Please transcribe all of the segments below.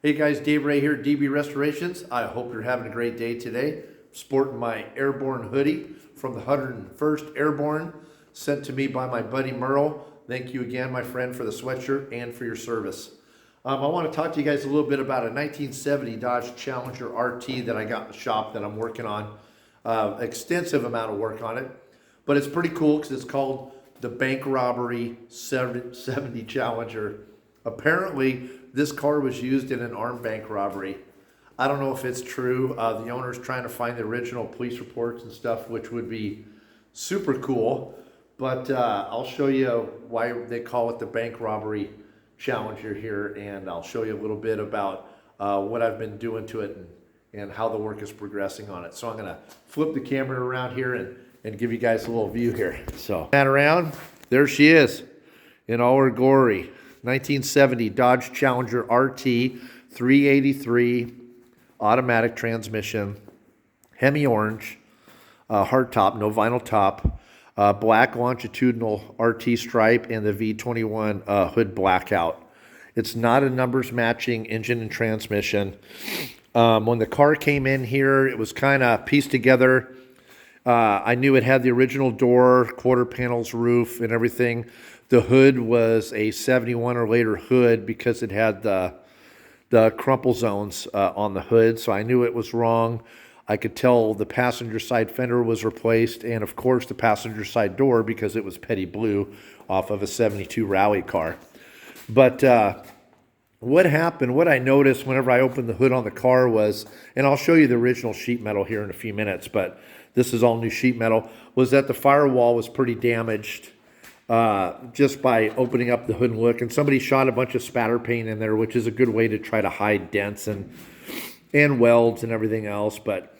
Hey guys, Dave Ray here, DB Restorations. I hope you're having a great day today. Sporting my airborne hoodie from the 101st Airborne, sent to me by my buddy Merle. Thank you again, my friend, for the sweatshirt and for your service. I want to talk to you guys a little bit about a 1970 Dodge Challenger RT that I got in the shop that I'm working on. Extensive amount of work on it, but it's pretty cool because it's called the Bank Robbery 70 Challenger. Apparently, this car was used in an armed bank robbery. I don't know if it's true. The owner's trying to find the original police reports and stuff, which would be super cool. But I'll show you why they call it the Bank Robbery Challenger here, and I'll show you a little bit about what I've been doing to it and how the work is progressing on it. So I'm gonna flip the camera around here and give you guys a little view here. So, and around, there she is in all her glory. 1970 Dodge Challenger RT 383 automatic transmission, Hemi orange, hard top, no vinyl top, black longitudinal RT stripe, and the V21 hood blackout. It's not a numbers matching engine and transmission. When the car came in here, it was kind of pieced together. I knew it had the original door, quarter panels, roof, and everything. The hood was a 71 or later hood because it had the crumple zones on the hood, so I knew it was wrong. I could tell the passenger side fender was replaced, and of course the passenger side door because it was petty blue off of a 72 rally car. But what happened, what I noticed whenever I opened the hood on the car was, and I'll show you the original sheet metal here in a few minutes, but this is all new sheet metal, was that the firewall was pretty damaged. Just by opening up the hood and look, and somebody shot a bunch of spatter paint in there, which is a good way to try to hide dents and welds and everything else. But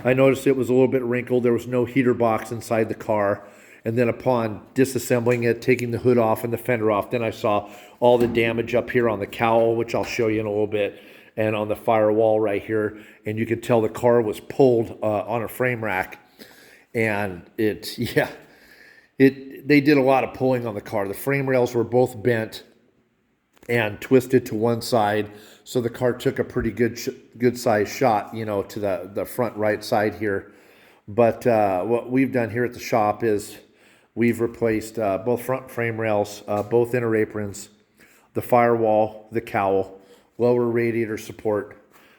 I noticed it was a little bit wrinkled. There was no heater box inside the car. And then upon disassembling it, taking the hood off and the fender off, then I saw all the damage up here on the cowl, which I'll show you in a little bit, and on the firewall right here. And you could tell the car was pulled on a frame rack. And they did a lot of pulling on the car. The frame rails were both bent and twisted to one side, so the car took a pretty good size shot, to the front right side here. But what we've done here at the shop is we've replaced both front frame rails, both inner aprons, the firewall, the cowl, lower radiator support.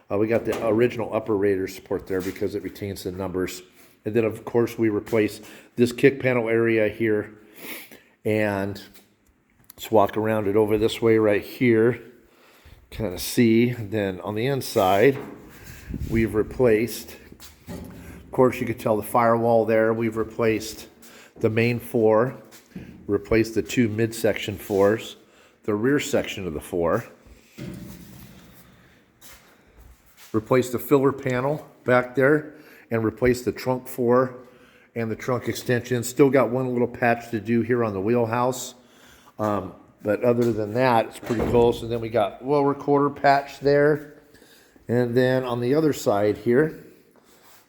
We got the original upper radiator support there because it retains the numbers. And then, of course, we replace this kick panel area here. And let's walk around it over this way right here. Kind of see. And then on the inside, we've replaced, of course, you could tell the firewall there. We've replaced the main floor, replaced the two midsection floors, the rear section of the floor, replaced the filler panel back there, and replaced the trunk floor and the trunk extension. Still got one little patch to do here on the wheelhouse. But other than that, it's pretty close. And then we got lower quarter patch there. And then on the other side here,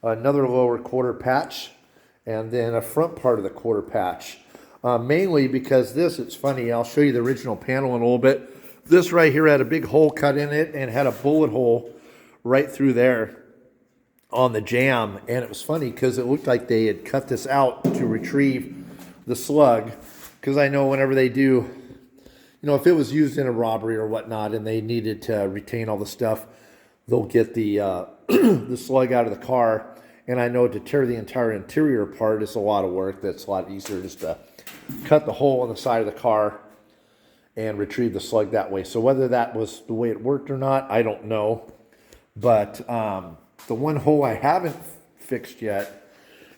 another lower quarter patch. And then a front part of the quarter patch. Mainly because it's funny, I'll show you the original panel in a little bit. This right here had a big hole cut in it and had a bullet hole right through there on the jam, and it was funny because it looked like they had cut this out to retrieve the slug, because I know whenever they do, if it was used in a robbery or whatnot and they needed to retain all the stuff, they'll get the the slug out of the car. And I know to tear the entire interior apart is a lot of work. That's a lot easier just to cut the hole on the side of the car and retrieve the slug that way. So whether that was the way it worked or not, I don't know. But the one hole I haven't fixed yet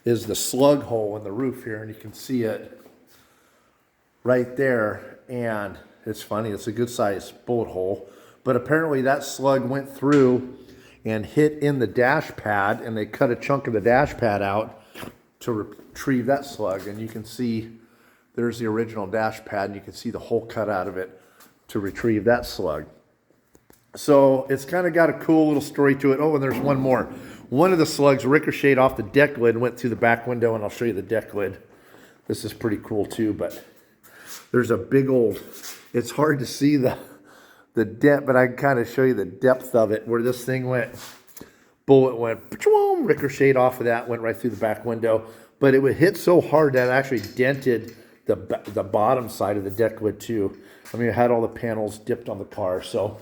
is the slug hole in the roof here, and you can see it right there. And it's funny, it's a good size bullet hole, but apparently that slug went through and hit in the dash pad, and they cut a chunk of the dash pad out to retrieve that slug. And you can see there's the original dash pad, and you can see the hole cut out of it to retrieve that slug. So it's kind of got a cool little story to it. Oh, and there's one more. One of the slugs ricocheted off the deck lid and went through the back window, and I'll show you the deck lid. This is pretty cool too, but there's a big old, it's hard to see the the depth, but I can kind of show you the depth of it, where this thing went, bullet went, ricocheted off of that, went right through the back window. But it would hit so hard that it actually dented the bottom side of the deck wood too. I mean, it had all the panels dipped on the car. So,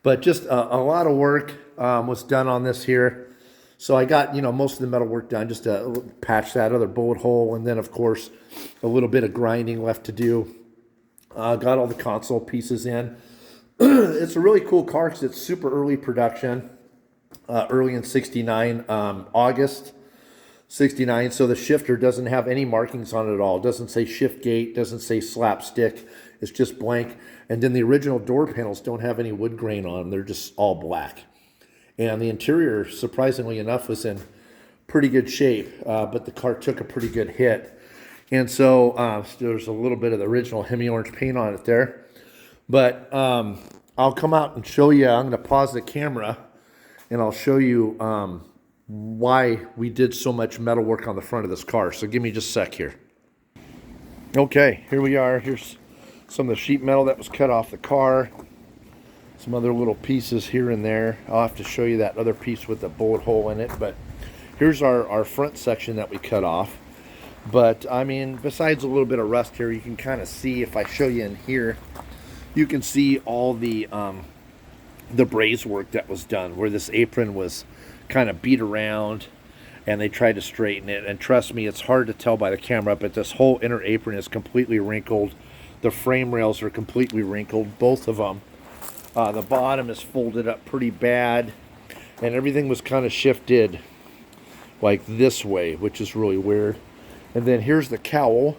but just a lot of work was done on this here. So I got, most of the metal work done, just to patch that other bullet hole. And then, of course, a little bit of grinding left to do. Got all the console pieces in. It's a really cool car because it's super early production. Early in 69, August 69. So the shifter doesn't have any markings on it at all. It doesn't say shift gate, doesn't say slapstick. It's just blank. And then the original door panels don't have any wood grain on them. They're just all black. And the interior, surprisingly enough, was in pretty good shape, but the car took a pretty good hit. And so there's a little bit of the original Hemi orange paint on it there. But I'll come out and show you. I'm going to pause the camera, and I'll show you why we did so much metal work on the front of this car. So give me just a sec here. Okay, here we are. Here's some of the sheet metal that was cut off the car. Some other little pieces here and there. I'll have to show you that other piece with the bullet hole in it. But here's our front section that we cut off. But, I mean, besides a little bit of rust here, you can kind of see, if I show you in here, you can see all the braze work that was done, where this apron was kind of beat around, and they tried to straighten it. And trust me, it's hard to tell by the camera, but this whole inner apron is completely wrinkled. The frame rails are completely wrinkled, both of them. The bottom is folded up pretty bad, and everything was kind of shifted like this way, which is really weird. And then here's the cowl,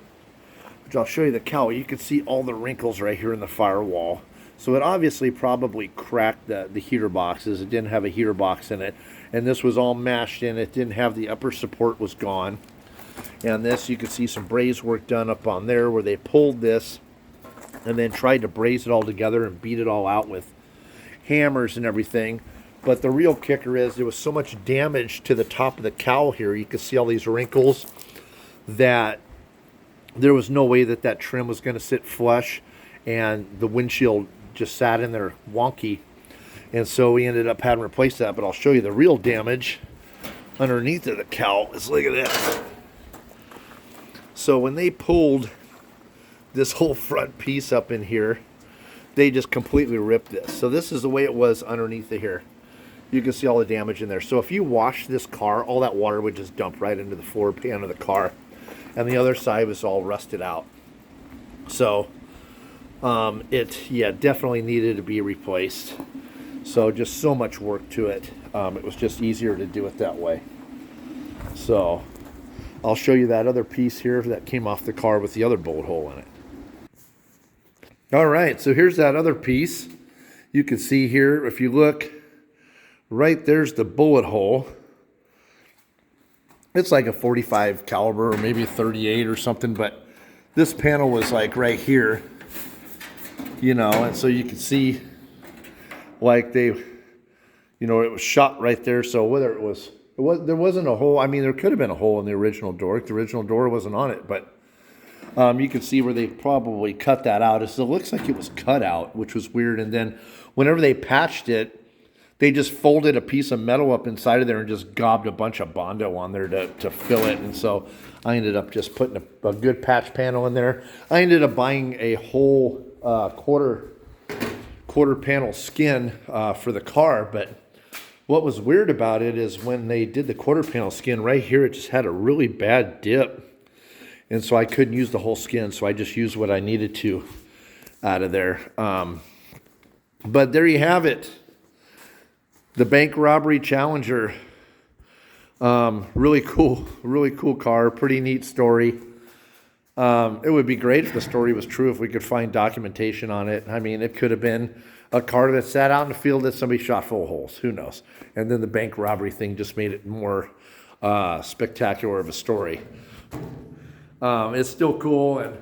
which I'll show you the cowl. You can see all the wrinkles right here in the firewall. So it obviously probably cracked the heater boxes. It didn't have a heater box in it. And this was all mashed in. It didn't have the upper support, was gone. And this, you can see some braze work done up on there where they pulled this and then tried to braze it all together and beat it all out with hammers and everything. But the real kicker is there was so much damage to the top of the cowl here. You can see all these wrinkles, that there was no way that that trim was going to sit flush, and the windshield just sat in there wonky. And so we ended up having to replace that. But I'll show you the real damage underneath of the cowl. Is look at this. So when they pulled this whole front piece up in here, they just completely ripped this. So this is the way it was underneath of here. You can see all the damage in there. So if you wash this car, all that water would just dump right into the floor pan of the car. And the other side was all rusted out. So it definitely needed to be replaced. So just so much work to it. It was just easier to do it that way. So I'll show you that other piece here that came off the car with the other bullet hole in it. All right, so here's that other piece. You can see here, if you look, right there's the bullet hole. It's like a 45 caliber or maybe a 38 or something, but this panel was like right here, and so you can see like it was shot right there. So whether there wasn't a hole. I mean, there could have been a hole in the original door. The original door wasn't on it, but you can see where they probably cut that out. It looks like it was cut out, which was weird. And then whenever they patched it, they just folded a piece of metal up inside of there and just gobbed a bunch of Bondo on there to fill it. And so I ended up just putting a good patch panel in there. I ended up buying a whole quarter panel skin for the car. But what was weird about it is when they did the quarter panel skin right here, it just had a really bad dip. And so I couldn't use the whole skin, so I just used what I needed to out of there. But there you have it. The Bank Robbery Challenger. Really cool car. Pretty neat story. It would be great if the story was true, if we could find documentation on it. I mean, it could have been a car that sat out in the field that somebody shot full of holes. Who knows? And then the bank robbery thing just made it more spectacular of a story. It's still cool, and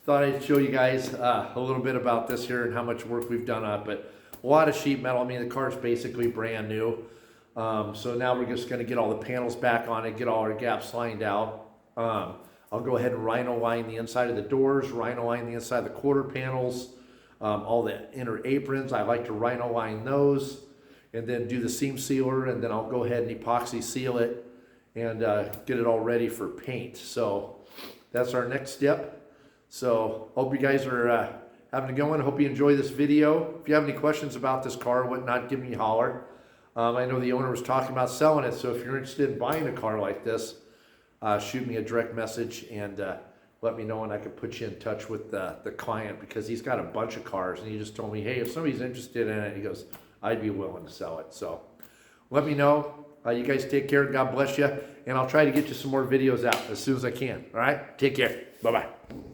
thought I'd show you guys a little bit about this here and how much work we've done on it. But a lot of sheet metal. I mean, the car's basically brand new. So now we're just going to get all the panels back on it, get all our gaps lined out. I'll go ahead and rhino line the inside of the doors, rhino line the inside of the quarter panels. all the inner aprons. I like to rhino line those and then do the seam sealer, and then I'll go ahead and epoxy seal it and get it all ready for paint. So that's our next step. So hope you guys are having a good one. Hope you enjoy this video. If you have any questions about this car or whatnot, give me a holler. I know the owner was talking about selling it, so if you're interested in buying a car like this, shoot me a direct message and let me know, and I could put you in touch with the client, because he's got a bunch of cars, and he just told me, hey, if somebody's interested in it, he goes, I'd be willing to sell it. So let me know. You guys take care. God bless you, and I'll try to get you some more videos out as soon as I can. All right? Take care. Bye-bye.